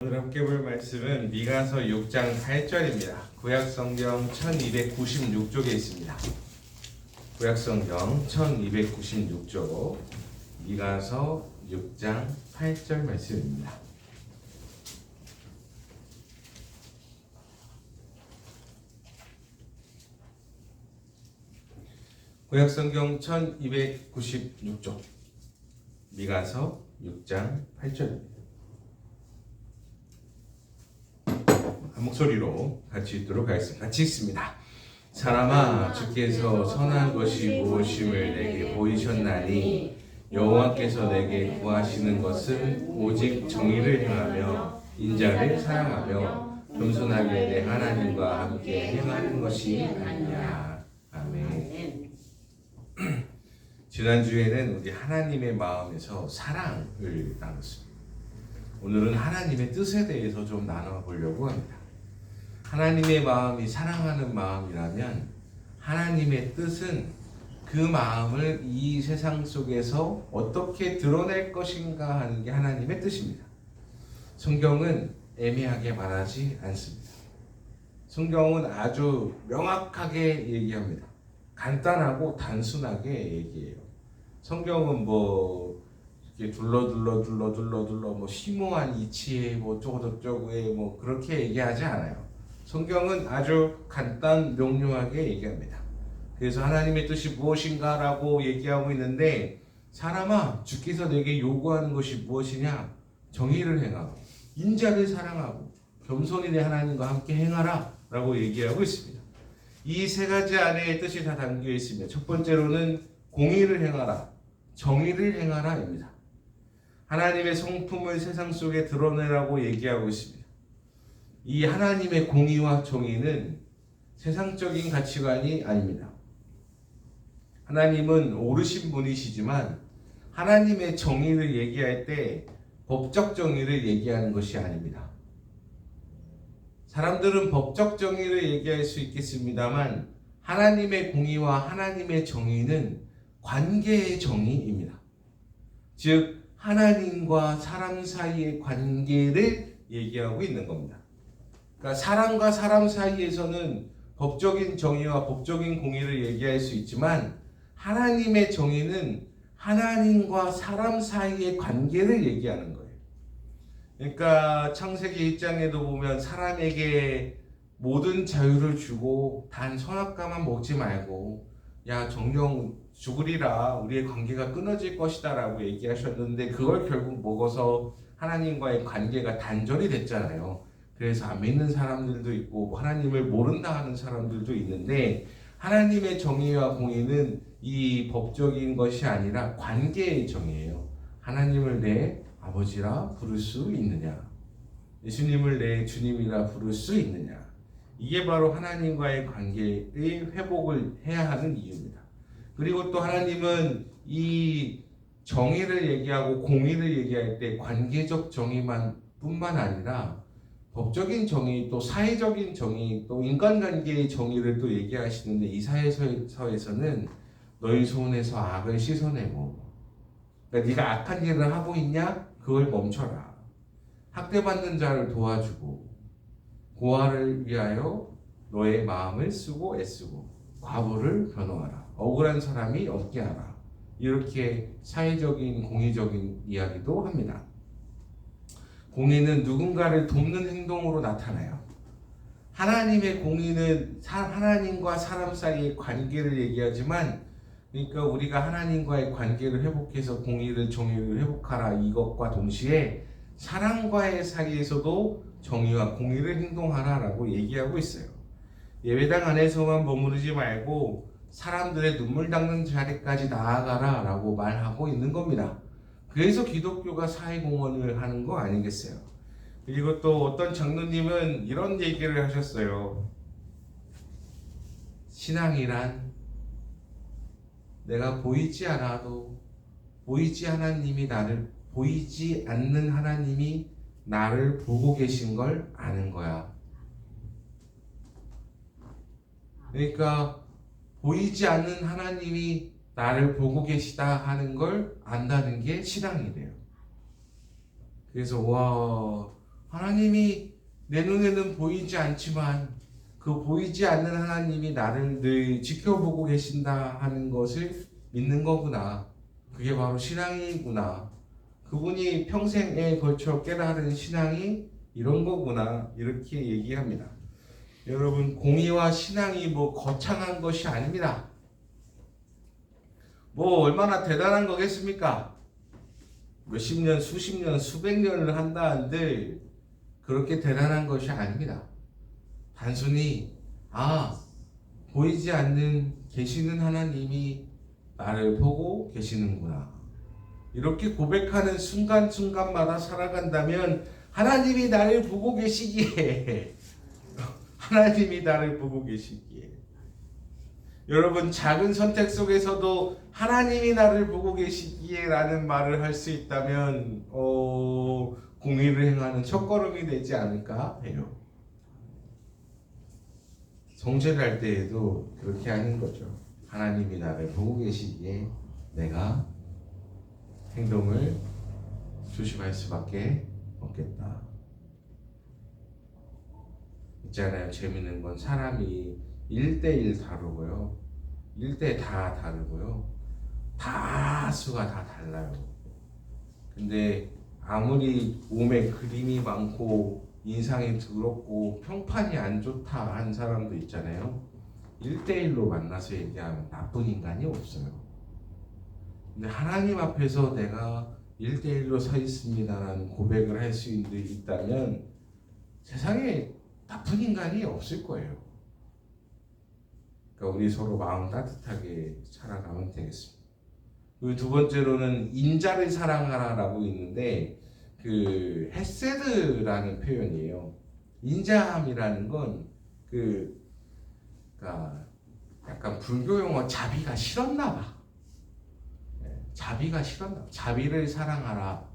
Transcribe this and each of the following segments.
오늘 함께 볼 말씀은 미가서 6장 8절입니다. 구약성경 1296쪽에 있습니다. 구약성경 1296쪽 미가서 6장 8절 말씀입니다. 구약성경 1296쪽 미가서 6장 8절입니다. 한 목소리로 같이 읽도록 하겠습니다. 같이 읽습니다. 사람아, 주께서 선한 것이 무엇임을 내게 보이셨나니 여호와께서 내게 구하시는 것은 오직 정의를 행하며 인자를 사랑하며 겸손하게 내 하나님과 함께 행하는 것이 아니냐. 아멘. 지난주에는 우리 하나님의 마음에서 사랑을 나눴습니다. 오늘은 하나님의 뜻에 대해서 좀 나눠보려고 합니다. 하나님의 마음이 사랑하는 마음이라면 하나님의 뜻은 그 마음을 이 세상 속에서 어떻게 드러낼 것인가 하는 게 하나님의 뜻입니다. 성경은 애매하게 말하지 않습니다. 성경은 아주 명확하게 얘기합니다. 간단하고 단순하게 얘기해요. 성경은 뭐 이렇게 둘러 뭐 심오한 이치에 뭐 저쩌고저쩌고에 뭐 그렇게 얘기하지 않아요. 성경은 아주 간단 명료하게 얘기합니다. 그래서 하나님의 뜻이 무엇인가라고 얘기하고 있는데, 사람아, 주께서 내게 요구하는 것이 무엇이냐? 정의를 행하고 인자를 사랑하고 겸손히 내 하나님과 함께 행하라 라고 얘기하고 있습니다. 이 세 가지 안에 뜻이 다 담겨 있습니다. 첫 번째로는 공의를 행하라, 정의를 행하라입니다. 하나님의 성품을 세상 속에 드러내라고 얘기하고 있습니다. 이 하나님의 공의와 정의는 세상적인 가치관이 아닙니다. 하나님은 오르신 분이시지만 하나님의 정의를 얘기할 때 법적 정의를 얘기하는 것이 아닙니다. 사람들은 법적 정의를 얘기할 수 있겠습니다만 하나님의 공의와 하나님의 정의는 관계의 정의입니다. 즉 하나님과 사람 사이의 관계를 얘기하고 있는 겁니다. 그러니까 사람과 사람 사이에서는 법적인 정의와 법적인 공의를 얘기할 수 있지만 하나님의 정의는 하나님과 사람 사이의 관계를 얘기하는 거예요. 그러니까 창세기 1장에도 보면 사람에게 모든 자유를 주고 단 선악과만 먹지 말고 야 정령 죽으리라 우리의 관계가 끊어질 것이다 라고 얘기하셨는데 그걸 결국 먹어서 하나님과의 관계가 단절이 됐잖아요. 그래서 안 믿는 사람들도 있고 하나님을 모른다 하는 사람들도 있는데, 하나님의 정의와 공의는 이 법적인 것이 아니라 관계의 정의예요. 하나님을 내 아버지라 부를 수 있느냐, 예수님을 내 주님이라 부를 수 있느냐, 이게 바로 하나님과의 관계의 회복을 해야 하는 이유입니다. 그리고 또 하나님은 이 정의를 얘기하고 공의를 얘기할 때 관계적 정의만 뿐만 아니라 법적인 정의, 또 사회적인 정의, 또 인간관계의 정의를 또 얘기하시는데, 이사야서에서는 너희 손에서 악을 씻어내고, 그러니까 네가 악한 일을 하고 있냐? 그걸 멈춰라. 학대받는 자를 도와주고, 고아를 위하여 너의 마음을 쓰고 애쓰고, 과부를 변호하라. 억울한 사람이 없게 하라. 이렇게 사회적인 공의적인 이야기도 합니다. 공의는 누군가를 돕는 행동으로 나타나요. 하나님의 공의는 하나님과 사람 사이의 관계를 얘기하지만, 그러니까 우리가 하나님과의 관계를 회복해서 공의를 정의를 회복하라 이것과 동시에 사람과의 사이에서도 정의와 공의를 행동하라라고 얘기하고 있어요. 예배당 안에서만 머무르지 말고 사람들의 눈물 닦는 자리까지 나아가라 라고 말하고 있는 겁니다. 그래서 기독교가 사회공헌을 하는 거 아니겠어요? 그리고 또 어떤 장로님은 이런 얘기를 하셨어요. 신앙이란 내가 보이지 않아도 보이지 않는 하나님이 나를 보고 계신 걸 아는 거야. 그러니까 보이지 않는 하나님이 나를 보고 계시다 하는 걸 안다는 게 신앙이래요. 그래서 와 하나님이 내 눈에는 보이지 않지만 그 보이지 않는 하나님이 나를 늘 지켜보고 계신다 하는 것을 믿는 거구나. 그게 바로 신앙이구나. 그분이 평생에 걸쳐 깨달은 신앙이 이런 거구나. 이렇게 얘기합니다. 여러분, 공의와 신앙이 뭐 거창한 것이 아닙니다. 뭐 얼마나 대단한 거겠습니까? 몇십 년, 수십 년, 수백 년을 한다 한들 그렇게 대단한 것이 아닙니다. 단순히 보이지 않는 계시는 하나님이 나를 보고 계시는구나. 이렇게 고백하는 순간순간마다 살아간다면 하나님이 나를 보고 계시기에 하나님이 나를 보고 계시기에 여러분, 작은 선택 속에서도 하나님이 나를 보고 계시기에 라는 말을 할 수 있다면 공의를 행하는 첫걸음이 되지 않을까 해요. 성제를 할 때에도 그렇게 하는 거죠. 하나님이 나를 보고 계시기에 내가 행동을 조심할 수밖에 없겠다. 있잖아요. 재밌는 건 사람이 1대1 다르고요. 1대 다 다르고요. 다 수가 다 달라요. 근데 아무리 몸에 그림이 많고 인상이 더럽고 평판이 안 좋다 한 사람도 있잖아요. 1대1로 만나서 얘기하면 나쁜 인간이 없어요. 근데 하나님 앞에서 내가 1대1로 서 있습니다라는 고백을 할 수 있다면 세상에 나쁜 인간이 없을 거예요. 그러니까 우리 서로 마음 따뜻하게 살아가면 되겠습니다. 그리고 두 번째로는 인자를 사랑하라라고 있는데 그 헤세드라는 표현이에요. 인자함이라는 건 그러니까 약간 불교 용어 자비가 싫었나 봐. 자비가 싫었나 봐. 자비를 사랑하라.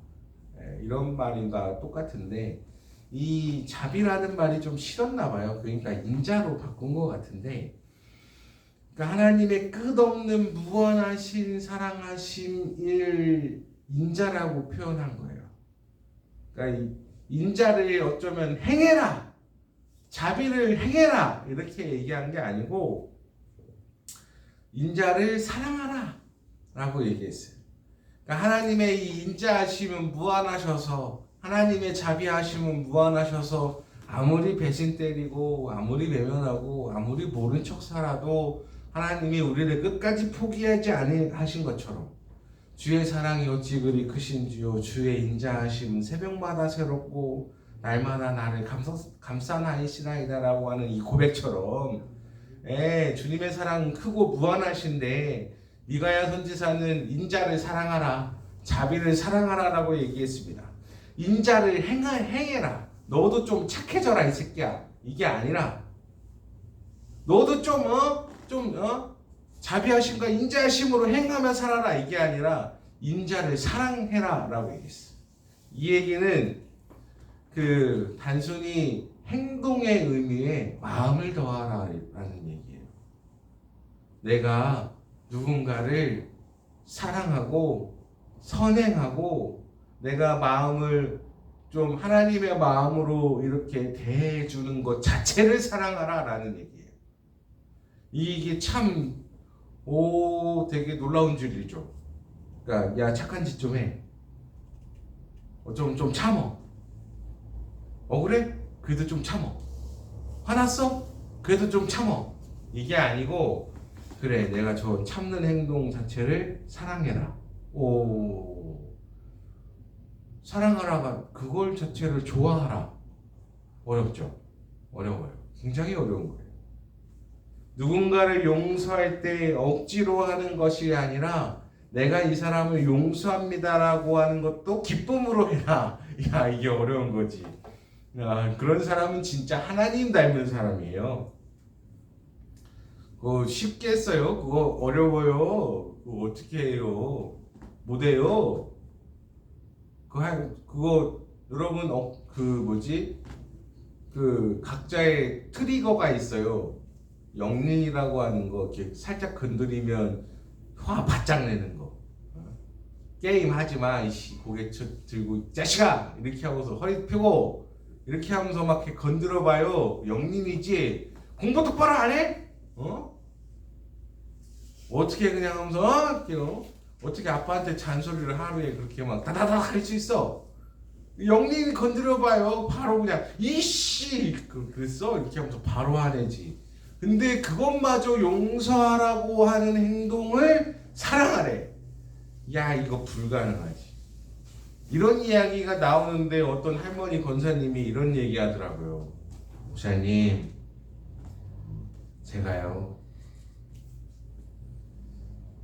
이런 말인가 똑같은데 이 자비라는 말이 좀 싫었나 봐요. 그러니까 인자로 바꾼 것 같은데 그러니까 하나님의 끝없는 무한하신 사랑하심을 인자라고 표현한 거예요. 그러니까 인자를 어쩌면 행해라, 자비를 행해라 이렇게 얘기한 게 아니고 인자를 사랑하라 라고 얘기했어요. 그러니까 하나님의 이 인자하심은 무한하셔서 하나님의 자비하심은 무한하셔서 아무리 배신 때리고 아무리 외면하고 아무리 모른 척 살아도 하나님이 우리를 끝까지 포기하지 아니하신 것처럼 주의 사랑이 어찌 그리 크신지요 주의 인자하심은 새벽마다 새롭고 날마다 나를 감싸나이시나이다라고 하는 이 고백처럼 주님의 사랑은 크고 무한하신데 미가야 선지자는 인자를 사랑하라 자비를 사랑하라라고 얘기했습니다. 인자를 행해라. 너도 좀 착해져라 이 새끼야. 이게 아니라 너도 좀 자비하심과 인자하심으로 행하며 살아라. 이게 아니라 인자를 사랑해라 라고 얘기했어. 이 얘기는 단순히 행동의 의미에 마음을 더하라 라는 얘기예요. 내가 누군가를 사랑하고 선행하고 내가 마음을 좀 하나님의 마음으로 이렇게 대해주는 것 자체를 사랑하라 라는 얘기예요. 이게 참 되게 놀라운 줄이죠. 그러니까 야 착한 짓 좀 해. 좀 참어. 그래? 그래도 좀 참어. 화났어? 그래도 좀 참어. 이게 아니고 그래 내가 저 참는 행동 자체를 사랑해라. 사랑하라가 그걸 자체를 좋아하라. 어렵죠? 어려워요. 굉장히 어려운 거예요. 누군가를 용서할 때 억지로 하는 것이 아니라 내가 이 사람을 용서합니다라고 하는 것도 기쁨으로 해라. 야 이게 어려운 거지. 그런 사람은 진짜 하나님 닮은 사람이에요. 그거 쉽게 했어요. 그거 어려워요. 그거 어떻게 해요? 못해요. 그거 여러분 각자의 트리거가 있어요. 영린이라고 하는 거 이렇게 살짝 건드리면 화 바짝 내는 거. 게임 하지 마. 이씨 고개 들고 자식아 이렇게 하고서 허리 펴고 이렇게 하면서 막 이렇게 건드려봐요. 영님이지 공부 똑바로 안 해? 어떻게 그냥 하면서 어떻게 아빠한테 잔소리를 하루에 그렇게 막 다다닥 할 수 있어? 영린이 건드려봐요. 바로 그냥 이씨 그랬어 이렇게 하면서 바로 화내지. 근데 그것마저 용서하라고 하는 행동을 사랑하래. 야 이거 불가능하지. 이런 이야기가 나오는데 어떤 할머니 권사님이 이런 얘기 하더라고요. 목사님 제가요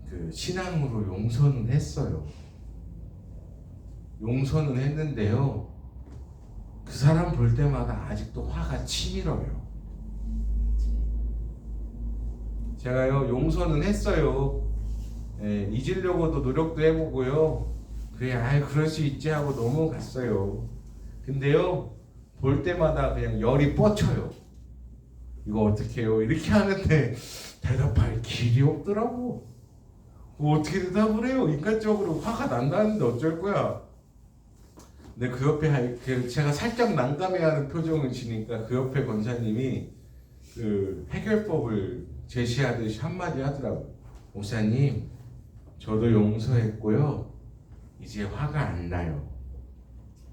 그 신앙으로 용서는 했어요. 용서는 했는데요. 그 사람 볼 때마다 아직도 화가 치밀어요. 제가요 용서는 했어요. 예, 잊으려고도 노력도 해보고요. 그래 아이 그럴 수 있지 하고 넘어갔어요. 근데요 볼 때마다 그냥 열이 뻗쳐요. 이거 어떻게 해요? 이렇게 하는데 대답할 길이 없더라고. 뭐 어떻게 대답을 해요? 인간적으로 화가 난다는데 어쩔 거야. 근데 그 옆에 제가 살짝 난감해하는 표정을 지니까 그 옆에 권사님이 그 해결법을 제시하듯이 한마디 하더라고요. 목사님, 저도 용서했고요. 이제 화가 안 나요.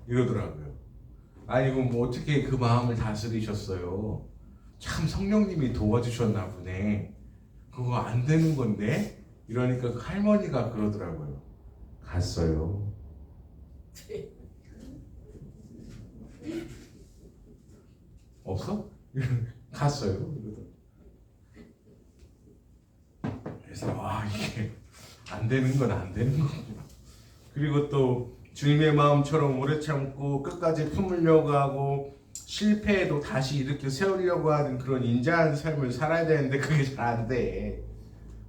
이러더라고요. 아니 그럼 뭐 어떻게 그 마음을 다스리셨어요? 참 성령님이 도와주셨나 보네. 그거 안 되는 건데? 이러니까 그 할머니가 그러더라고요. 갔어요. 없어? 갔어요. 그래서 이게 안 되는 건 안 되는 거구나. 그리고 또 주님의 마음처럼 오래 참고 끝까지 품으려고 하고 실패해도 다시 이렇게 세우려고 하는 그런 인자한 삶을 살아야 되는데 그게 잘 안 돼.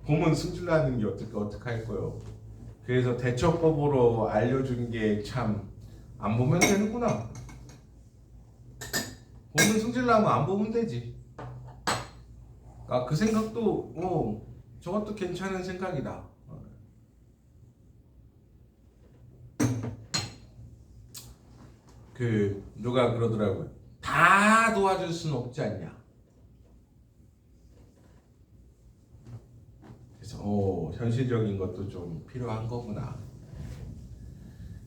보면 승질나는 게 어떻게 할 거요. 그래서 대처법으로 알려준 게 참 안 보면 되는구나. 보면 승질나면 안 보면 되지. 그 생각도 저것도 괜찮은 생각이다. 누가 그러더라고요. 다 도와줄 수는 없지 않냐. 그래서 현실적인 것도 좀 필요한 거구나.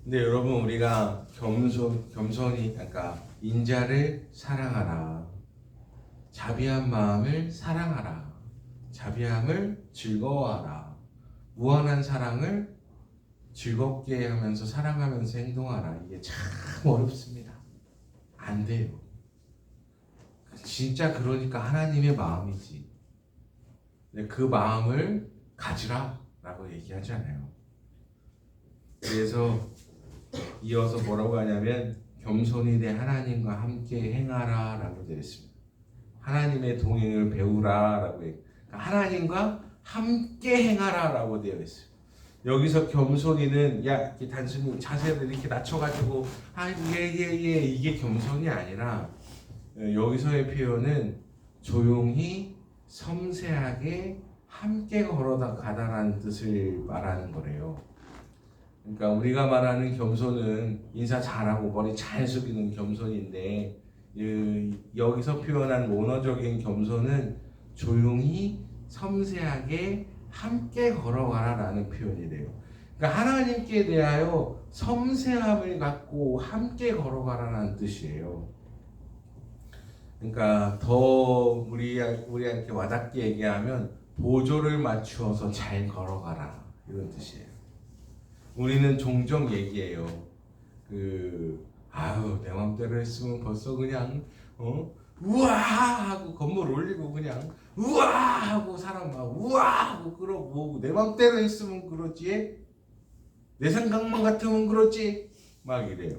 근데 여러분 우리가 겸손히 그러니까 인자를 사랑하라. 자비한 마음을 사랑하라. 자비함을 즐거워하라. 무한한 사랑을 즐겁게 하면서 사랑하면서 행동하라. 이게 참 어렵습니다. 안 돼요. 진짜 그러니까 하나님의 마음이지. 근데 그 마음을 가지라 라고 얘기하잖아요. 그래서 이어서 뭐라고 하냐면 겸손히 내 하나님과 함께 행하라 라고 되어 있습니다. 하나님의 동행을 배우라 라고 그러니까 하나님과 함께 행하라 라고 되어 있어요. 여기서 겸손히는 이렇게 단순히 자세를 이렇게 낮춰가지고 예 이게 겸손이 아니라 여기서의 표현은 조용히 섬세하게 함께 걸어가다라는 뜻을 말하는 거래요. 그러니까 우리가 말하는 겸손은 인사 잘하고 머리 잘 숙이는 겸손인데 여기서 표현한 원어적인 겸손은 조용히 섬세하게 함께 걸어가라라는 표현이래요. 그러니까 하나님께 대하여 섬세함을 갖고 함께 걸어가라는 뜻이에요. 그러니까 더 우리한테 와닿게 얘기하면 보조를 맞추어서 잘 걸어가라 이런 뜻이에요. 우리는 종종 얘기해요. 내 맘대로 했으면 벌써 그냥 우와 하고 건물 올리고 그냥 우와 하고 사람 막 우와 하고 그러고 내 맘대로 했으면 그러지 내 생각만 같으면 그러지 막 이래요.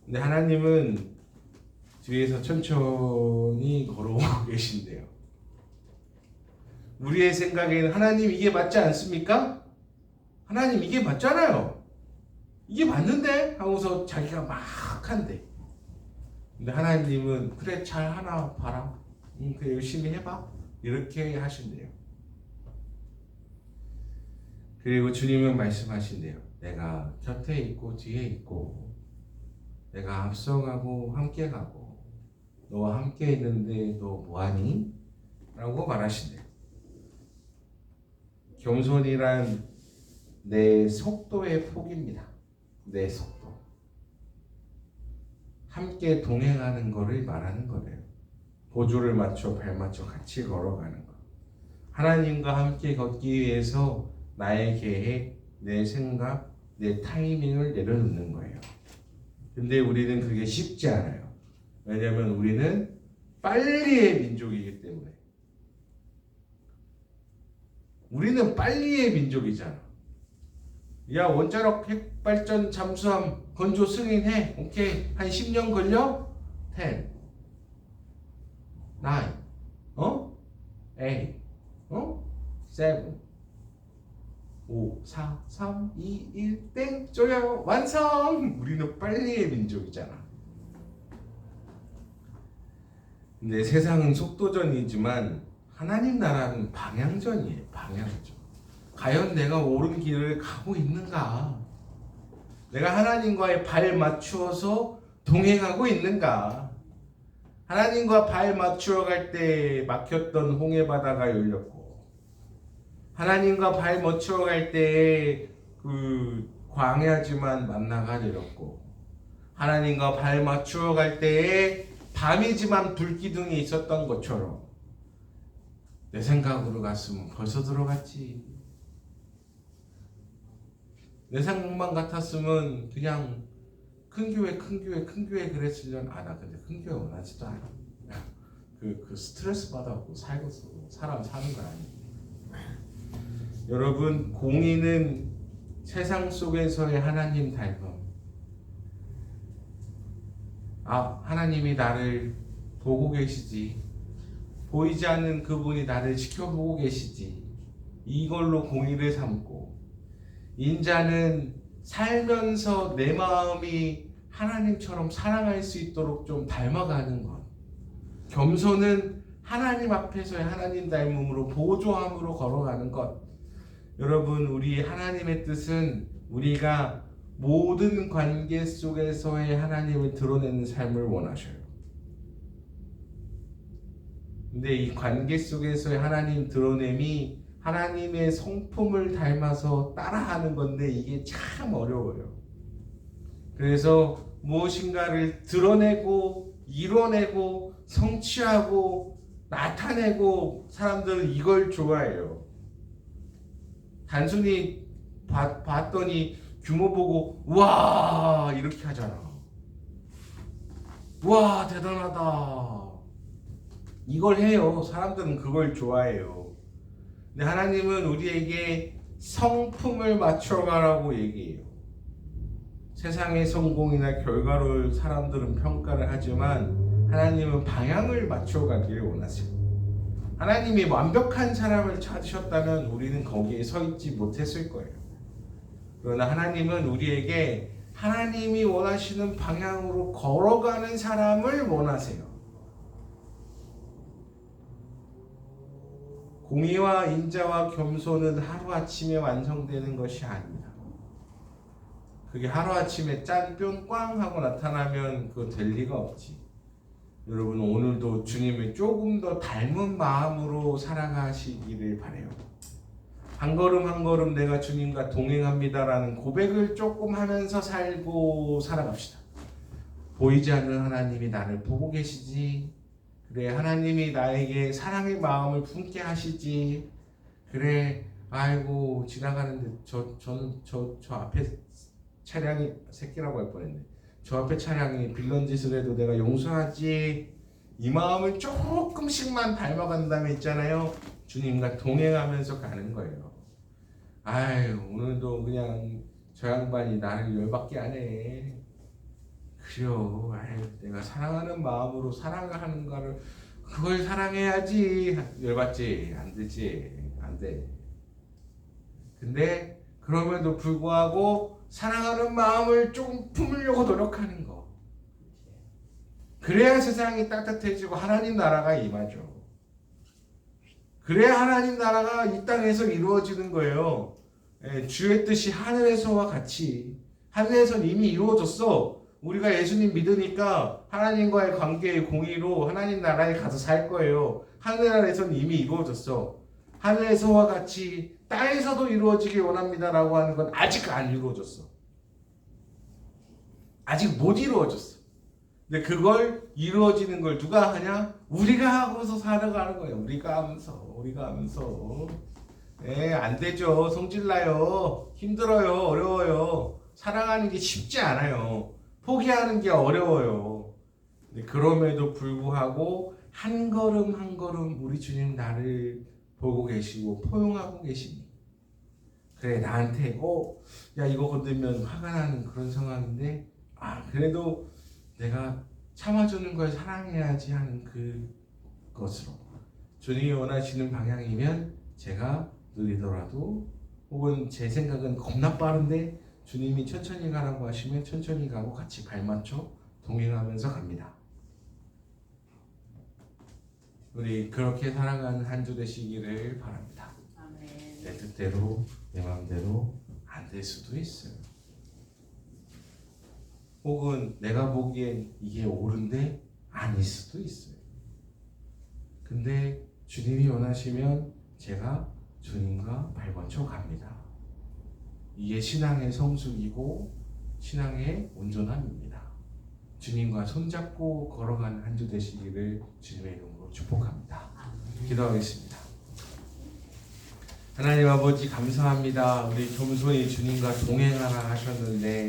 근데 하나님은 뒤에서 천천히 걸어오고 계신대요. 우리의 생각에는 하나님 이게 맞지 않습니까? 하나님 이게 맞잖아요. 이게 맞는데? 하고서 자기가 막 한대. 근데 하나님은 그래 잘 하나 봐라. 그래 열심히 해봐. 이렇게 하신대요. 그리고 주님은 말씀하신대요. 내가 곁에 있고 뒤에 있고 내가 앞서가고 함께 가고 너와 함께 있는데 너 뭐하니? 라고 말하시네요. 겸손이란 내 속도의 폭입니다. 내 속도. 함께 동행하는 거를 말하는 거래요. 보조를 맞춰 발 맞춰 같이 걸어가는 거. 하나님과 함께 걷기 위해서 나의 계획, 내 생각, 내 타이밍을 내려놓는 거예요. 근데 우리는 그게 쉽지 않아요. 왜냐하면 우리는 빨리의 민족이기 때문에. 우리는 빨리의 민족이잖아. 야, 원자력 핵발전 잠수함 건조 승인해. 오케이. 한 10년 걸려? 10, 9, 8, 7, 5, 4, 3, 2, 1, 땡! 쪼여요. 완성! 우리는 빨리의 민족이잖아. 근데 세상은 속도전이지만 하나님 나라는 방향전이에요. 방향전. 과연 내가 옳은 길을 가고 있는가? 내가 하나님과의 발 맞추어서 동행하고 있는가? 하나님과 발 맞추어 갈 때 막혔던 홍해 바다가 열렸고, 하나님과 발 맞추어 갈 때 그 광야지만 만나가 내렸고, 하나님과 발 맞추어 갈 때에 밤이지만 불기둥이 있었던 것처럼 내 생각으로 갔으면 벌써 들어갔지. 내 생각만 같았으면 그냥 큰 교회 그랬으려나. 나 근데 큰 교회 원하지도 않아. 그 스트레스 받아갖고 살고 사람 사는 거 아니에요. 여러분, 공의는 세상 속에서의 하나님 닮음. 하나님이 나를 보고 계시지. 보이지 않는 그분이 나를 지켜보고 계시지. 이걸로 공의를 삼고, 인자는 살면서 내 마음이 하나님처럼 사랑할 수 있도록 좀 닮아가는 것. 겸손은 하나님 앞에서의 하나님 닮음으로 보조함으로 걸어가는 것. 여러분, 우리 하나님의 뜻은 우리가 모든 관계 속에서의 하나님을 드러내는 삶을 원하셔요. 근데 이 관계 속에서의 하나님 드러냄이 하나님의 성품을 닮아서 따라하는 건데 이게 참 어려워요. 그래서 무엇인가를 드러내고 이뤄내고 성취하고 나타내고 사람들은 이걸 좋아해요. 단순히 봤더니 규모 보고 와 이렇게 하잖아. 와 대단하다. 이걸 해요. 사람들은 그걸 좋아해요. 근데 하나님은 우리에게 성품을 맞춰가라고 얘기해요. 세상의 성공이나 결과를 사람들은 평가를 하지만 하나님은 방향을 맞춰가기를 원하세요. 하나님이 완벽한 사람을 찾으셨다면 우리는 거기에 서 있지 못했을 거예요. 그러나 하나님은 우리에게 하나님이 원하시는 방향으로 걸어가는 사람을 원하세요. 공의와 인자와 겸손은 하루아침에 완성되는 것이 아닙니다. 그게 하루아침에 짠 뿅 꽝 하고 나타나면 그거 될 리가 없지. 여러분, 오늘도 주님을 조금 더 닮은 마음으로 살아가시기를 바라요. 한 걸음 한 걸음 내가 주님과 동행합니다라는 고백을 조금 하면서 살고 살아갑시다. 보이지 않는 하나님이 나를 보고 계시지. 그래, 하나님이 나에게 사랑의 마음을 품게 하시지. 그래, 아이고 지나가는데 저는 저 앞에 차량이 새끼라고 할 뻔했네. 저 앞에 차량이 빌런 짓을 해도 내가 용서하지. 이 마음을 조금씩만 닮아간 다음에 있잖아요. 주님과 동행하면서 가는 거예요. 아유, 오늘도 그냥 저 양반이 나를 열받게 하네. 그래요. 아유, 내가 사랑하는 마음으로 사랑을 하는 거를 그걸 사랑해야지. 열받지. 안 되지. 안 돼. 근데 그럼에도 불구하고 사랑하는 마음을 조금 품으려고 노력하는 거. 그래야 세상이 따뜻해지고 하나님 나라가 임하죠. 그래야 하나님 나라가 이 땅에서 이루어지는 거예요. 주의 뜻이 하늘에서와 같이. 하늘에서는 이미 이루어졌어. 우리가 예수님 믿으니까 하나님과의 관계의 공의로 하나님 나라에 가서 살 거예요. 하늘나라에서는 이미 이루어졌어. 하늘에서와 같이 땅에서도 이루어지길 원합니다라고 하는 건 아직 안 이루어졌어. 아직 못 이루어졌어. 근데 그걸 이루어지는 걸 누가 하냐? 우리가 하고서 살아가는 거예요. 우리가 하면서. 안 되죠. 성질나요. 힘들어요. 어려워요. 살아가는 게 쉽지 않아요. 포기하는 게 어려워요. 근데 그럼에도 불구하고 한 걸음 한 걸음 우리 주님 나를 보고 계시고 포용하고 계시니. 그래 나한테 야 이거 건들면 화가 나는 그런 상황인데 그래도 내가 참아주는 걸 사랑해야지 하는 그것으로 주님이 원하시는 방향이면 제가 느리더라도 혹은 제 생각은 겁나 빠른데 주님이 천천히 가라고 하시면 천천히 가고 같이 발맞춰 동행하면서 갑니다. 우리 그렇게 살아가는 한 주 되시기를 바랍니다. 아멘. 내 뜻대로 내 마음대로 안 될 수도 있어요. 혹은 내가 보기엔 이게 옳은데 아닐 수도 있어요. 근데 주님이 원하시면 제가 주님과 발맞춰 갑니다. 이게 신앙의 성숙이고 신앙의 온전함입니다. 주님과 손잡고 걸어가는 한 주 되시기를 주님의 이름으로 축복합니다. 기도하겠습니다. 하나님 아버지 감사합니다. 우리 겸손히 주님과 동행하라 하셨는데